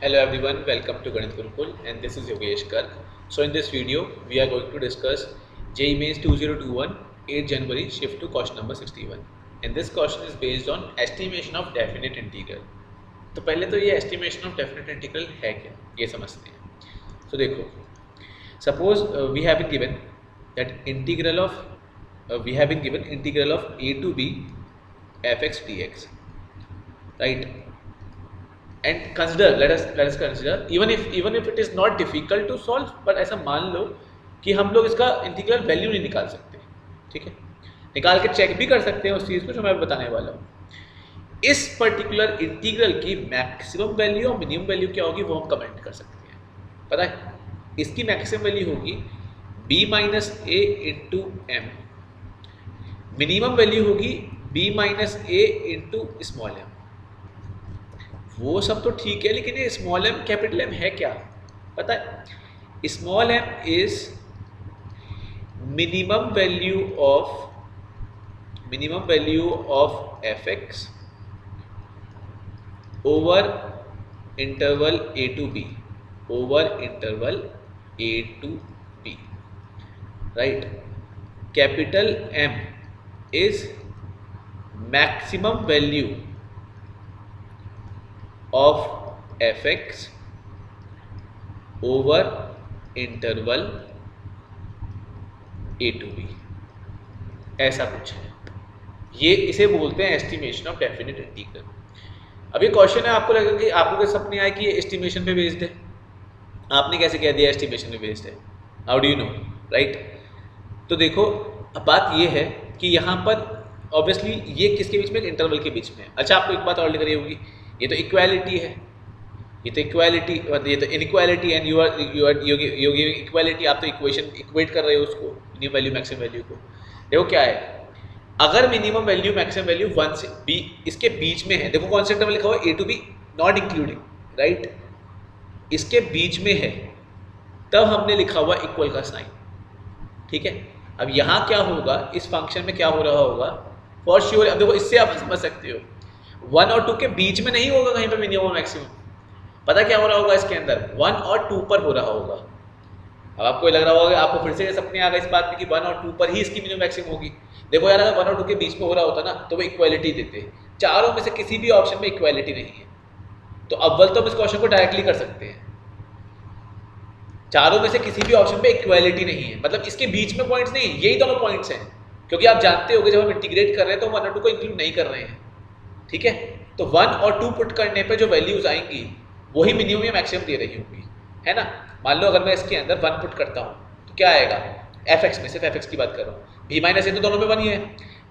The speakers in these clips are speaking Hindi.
Hello everyone, welcome to Ganit Gurukul and this is Yogesh Garg. So in this video, we are going to discuss JEE Mains 2021 8 January shift to question number 61 and this question is based on estimation of definite integral. तो पहले तो ये estimation of definite integral है क्या ये समझते हैं. So देखो, suppose we have been given that integral of a to b fx dx, right? And consider let us consider even if it is not difficult to solve, but ऐसा मान लो कि हम लोग इसका इंटीग्रल वैल्यू नहीं निकाल सकते, ठीक है. निकाल के चेक भी कर सकते हैं उस चीज़ को जो मैं बताने वाला हूँ. इस पर्टिकुलर इंटीग्रल की मैक्सिमम वैल्यू और मिनिमम वैल्यू क्या होगी वो हम कमेंट कर सकते हैं. पता है इसकी मैक्सिमम वैल्यू होगी b माइनस ए इंटू एम, मिनिमम वैल्यू होगी b माइनस ए इंटू स्मॉल एम. वो सब तो ठीक है, लेकिन ये स्मॉल एम कैपिटल एम है क्या पता है. Small M is minimum value of F X over interval A to B, right. Capital M is maximum value of fx over interval a to b, ऐसा कुछ है. ये इसे बोलते हैं एस्टिमेशन ऑफ डेफिनेट इंटीग्रल. अब ये क्वेश्चन है, आपको लगेगा कि आपको कैसे सपने आए कि ये एस्टिमेशन पे बेस्ड है. आपने कैसे कह दिया एस्टिमेशन पे बेस्ड है? How do you know, right? तो देखो अब बात ये है कि यहाँ पर ऑब्वियसली ये किसके बीच में, इंटरवल के बीच में है. अच्छा आपको एक बात और लिख रही होगी, ये तो इक्वालिटी है, ये तो inequality and you are equality. आप तो इक्वेशन इक्वेट कर रहे हो उसको, मिनिमम वैल्यू मैक्सिमम वैल्यू को. देखो क्या है, अगर मिनिमम वैल्यू मैक्सिमम वैल्यू 1 से b इसके बीच में है, देखो कौन से इंटरवल लिखा हुआ है, a to b not including, right. इसके बीच में है तब हमने लिखा हुआ इक्वल का साइन, ठीक है. अब यहाँ क्या होगा, इस फंक्शन में क्या हो रहा होगा फॉर श्योर. अब देखो इससे आप समझ सकते हो 1 और 2 के बीच में नहीं होगा कहीं पर मिनिमम मैक्सिमम. पता क्या हो रहा होगा इसके अंदर, 1 और 2 पर हो रहा होगा. अब आपको लग रहा होगा कि आपको फिर से सपने आ गए इस बात में कि 1 और 2 पर ही इसकी मिनिमम मैक्सिमम होगी. देखो यार, अगर 1 और 2 के बीच में हो रहा होता ना तो वो इक्वालिटी देते. चारों में से किसी भी ऑप्शन में इक्वालिटी नहीं है, तो अव्वल तो हम इस क्वेश्चन को डायरेक्टली कर सकते हैं. चारों में से किसी भी ऑप्शन पे इक्वालिटी नहीं है, मतलब इसके बीच में पॉइंट्स नहीं, यही दोनों पॉइंट्स हैं. क्योंकि आप जानते होगे जब हम इंटीग्रेट कर रहे हैं तो 1 और 2 को इंक्लूड नहीं कर रहे हैं, ठीक है. तो 1 और 2 पुट करने पे जो वैल्यूज आएंगी वही मिनिमम या मैक्सिमम दे रही होगी, है ना. मान लो अगर मैं इसके अंदर 1 पुट करता हूँ तो क्या आएगा, एफ एक्स में, सिर्फ एफ एक्स की बात कर रहा हूँ, b माइनस ए तो दोनों में 1 ही है.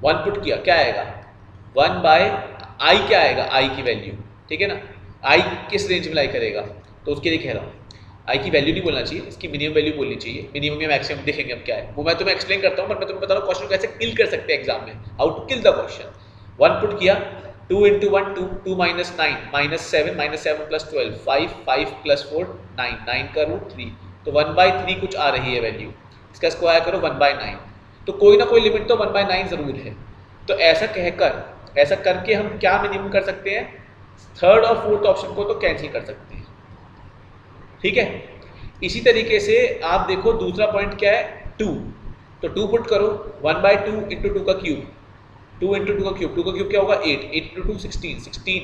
1 पुट किया क्या आएगा, 1 बाय आई, क्या आएगा आई की वैल्यू, ठीक है ना. आई किस रेंज में लाई करेगा, तो उसके लिए कह रहा हूँ आई की वैल्यू नहीं बोलना चाहिए, इसकी मिनिमम वैल्यू बोलनी चाहिए. मिनिमम या मैक्सिमम देखेंगे अब क्या है, वो मैं तुम्हें एक्सप्लेन करता हूँ, पर मैं तुम्हें बता रहा हूँ क्वेश्चन कैसे किल कर सकते हैं एग्जाम में, how to kill the question. 1 put किया, 2 into 1 2, 2 minus 9 minus 7 plus 12 5 5 plus 4 9 9 का रूट 3, तो 1/3 कुछ आ रही है वैल्यू. इसका स्क्वायर करो 1/9, तो कोई ना कोई लिमिट तो 1/9 जरूर है. तो ऐसा करके हम क्या मिनिमम कर सकते हैं, थर्ड और फोर्थ ऑप्शन को तो कैंसिल कर सकते हैं, ठीक है. इसी तरीके से आप देखो दूसरा पॉइंट क्या है, 2, तो 2 पुट करो 1/2 into 2 का क्यूब, 2 into 2 का क्यूब क्या होगा 8, 8 into 2 16, 16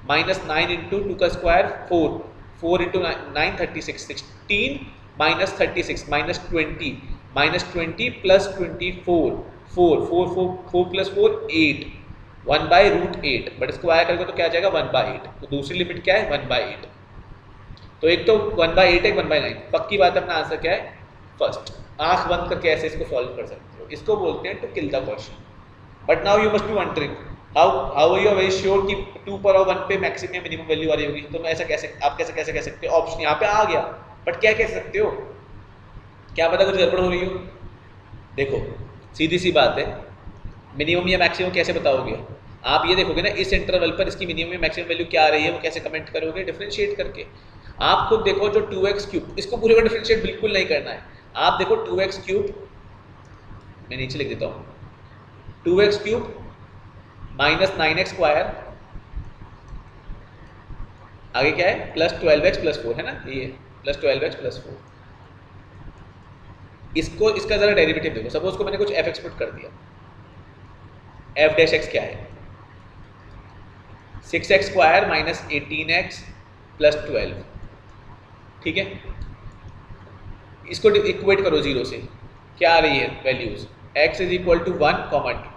minus 9 into 2 का square 4, 4 into 9 36, 16 minus 36 minus 20 plus 24, 4 plus 4 8, 1/√8, but square करेंगे तो क्या आ जाएगा 1/8. तो दूसरी लिमिट क्या है 1/8. तो एक तो 1/8 है, 1/9. पक्की बात अपना आंसर क्या है फर्स्ट. आंख बंद करके ऐसे इसको सॉल्व कर सकते हो, इसको बोलते हैं to kill the question. But now you must be wondering how you are very sure कि 2 पर और 1 पे मैक्सिमम या मिनिमम वैल्यू आ रही होगी. तो ऐसा कैसे कह सकते हो, ऑप्शन यहाँ पे आ गया, बट क्या कह सकते हो, क्या पता कुछ गड़बड़ हो रही हो. देखो सीधी सी बात है, मिनिमम या मैक्सिमम कैसे बताओगे आप, ये देखोगे ना इस इंटरवल पर इसकी मिनिमम या मैक्सिमम वैल्यू क्या आ रही है, वो कैसे कमेंट करोगे, डिफरेंशिएट करके. आप खुद देखो जो 2x3, इसको पूरे का डिफरेंशिएट बिल्कुल नहीं करना है. आप देखो 2x3, मैं नीचे लिख देता हूँ, 2x³ माइनस 9x² आगे क्या है प्लस 12x प्लस 4 है ना, ये प्लस 12x प्लस 4। इसको इसका जरा डेरिवेटिव देखो, सपोज को मैंने कुछ एफ एक्स पुट कर दिया, एफ डैश एक्स क्या है 6x square minus 18x plus 12, ठीक है। इसको इक्वेट करो जीरो से, क्या आ रही है values, x is equal to 1 comma 2,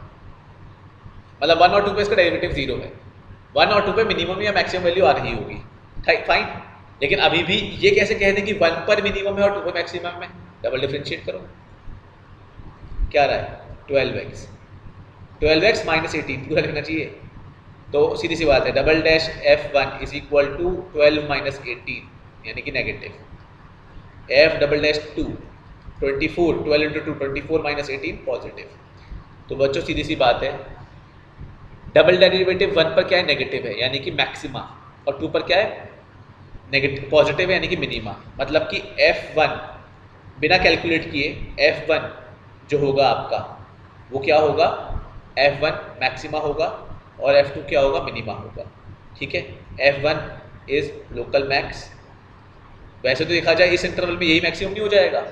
मतलब 1 और 2 पे इसका डेरिवेटिव जीरो है, 1 और 2 पे मिनिमम या मैक्सिमम वैल्यू आ रही होगी, फाइन। लेकिन अभी भी ये कैसे कह दें कि 1 पर मिनिमम है और 2 पर मैक्सिमम है, डबल डिफरेंशिएट करो, क्या रहा है 12x माइनस 18 पूरा लिखना चाहिए। तो सीधी सी बात है double dash f1 is equal to 12 minus 18 यानी कि negative, f double dash 2 24 12 into 2 24 minus 18 positive. तो बच्चों सीधी सी बात है डबल डेरिवेटिव 1 पर क्या है नेगेटिव है यानी कि मैक्सिमा, और 2 पर क्या है नेगेटिव पॉजिटिव है यानी कि मिनिमा। मतलब कि f1 बिना कैलकुलेट किए f1 जो होगा आपका वो क्या होगा, f1 मैक्सिमा होगा और f2 क्या होगा मिनिमा होगा, ठीक है। f1 इज लोकल मैक्स, वैसे तो देखा जाए इस इंटरवल में यही मैक्सिमम नहीं हो जाएगा,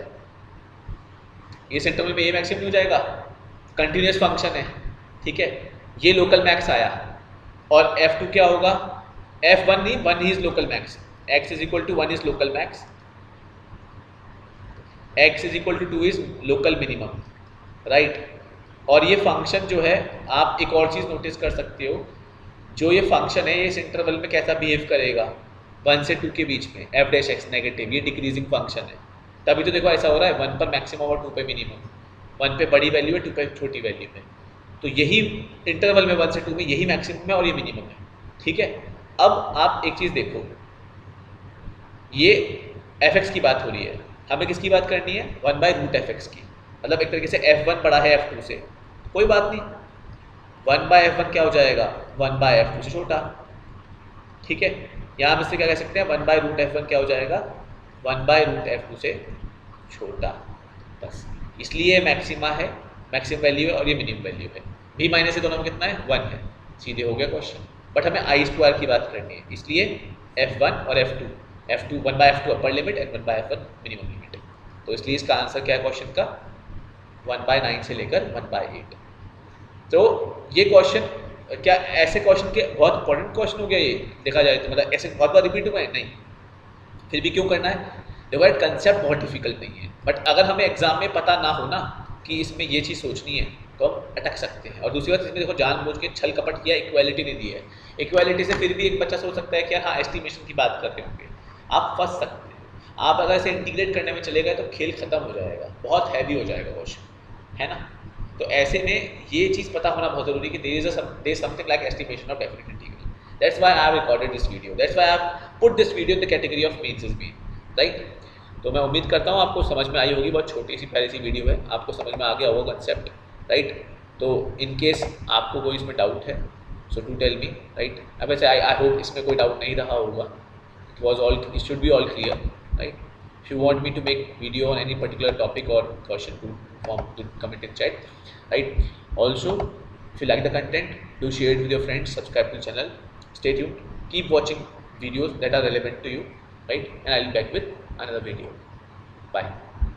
इस इंटरवल में यही मैक्सिमम नहीं हो जाएगा, कंटिन्यूस फंक्शन है, ठीक है। ये लोकल मैक्स आया और f2 क्या होगा, f1 नहीं 1 ही is local max, x is equal to 1 is local max, x is equal to 2 is local minimum, right. और ये फंक्शन जो है आप एक और चीज़ नोटिस कर सकते हो, जो ये फंक्शन है ये इस इंटरवल में कैसा बिहेव करेगा 1 से 2 के बीच में, f डैश x नेगेटिव, ये डिक्रीजिंग फंक्शन है। तभी तो देखो ऐसा हो रहा है 1 पर मैक्सिमम और 2 पे मिनिमम, 1 पे बड़ी वैल्यू है 2 पे छोटी वैल्यू है, तो यही इंटरवल में 1 से 2 में यही मैक्सिमम है और ये मिनिमम है, ठीक है। अब आप एक चीज़ देखो, ये f(x) की बात हो रही है, हमें किसकी बात करनी है 1/√f(x) की, मतलब एक तरीके से f1 बड़ा है f2 से, कोई बात नहीं 1/f1 क्या हो जाएगा 1/f2 से छोटा, ठीक है। यहाँ हम इससे क्या कह सकते हैं 1/√f1 क्या हो जाएगा 1/√f2 से छोटा, बस इसलिए मैक्सिमा है, मैक्सिमम वैल्यू है और ये मिनिमम वैल्यू है, b माइनस से दोनों में कितना है 1 है, सीधे हो गया क्वेश्चन। बट हमें i² की बात करनी है, इसलिए f1 और f2 1/f2 upper limit and 1/f1 minimum limit है, तो इसलिए इसका आंसर क्या है क्वेश्चन का 1/9 से लेकर 1/8। तो ये क्वेश्चन क्या ऐसे क्वेश्चन के बहुत इंपॉर्टेंट क्वेश्चन हो गया ये देखा जाए तो, मतलब ऐसे बहुत बार रिपीट हुआ है नहीं, फिर भी क्यों करना है, देखो यार कंसेप्ट बहुत डिफिकल्ट नहीं है, बट अगर हमें एग्जाम में पता ना हो ना कि इसमें ये चीज़ सोचनी है तो हम अटक सकते हैं। और दूसरी बात इसमें देखो जानबूझ के छल कपट किया, इक्वालिटी नहीं दी है, इक्वालिटी से फिर भी एक बच्चा सोच सकता है कि हाँ एस्टिमेशन की बात कर रहे होंगे, आप फंस सकते हैं। आप अगर इसे इंटीग्रेट करने में चले गए तो खेल खत्म हो जाएगा, बहुत हैवी हो जाएगा क्वेश्चन, है ना। तो ऐसे में ये चीज़ पता होना बहुत ज़रूरी कि there is something like estimation of definite integral, that's why I have recorded this video, that's why I have put this video in the category of mains is B, right. तो मैं उम्मीद करता हूँ आपको समझ में आई होगी, बहुत छोटी सी प्यारी सी वीडियो है, आपको समझ में आ गया होगा कंसेप्ट, राइट। तो इन केस आपको कोई इसमें डाउट है so do tell me, right. अब वैसे आई होप इसमें कोई डाउट नहीं रहा होगा, it should be all clear, right? If you want me to make video on any particular topic or question to comment in chat, right? Also, if you like the content, do share it with your friends, subscribe to the channel, stay tuned, keep watching videos that are relevant to you, right? And I'll be back with another video. Bye.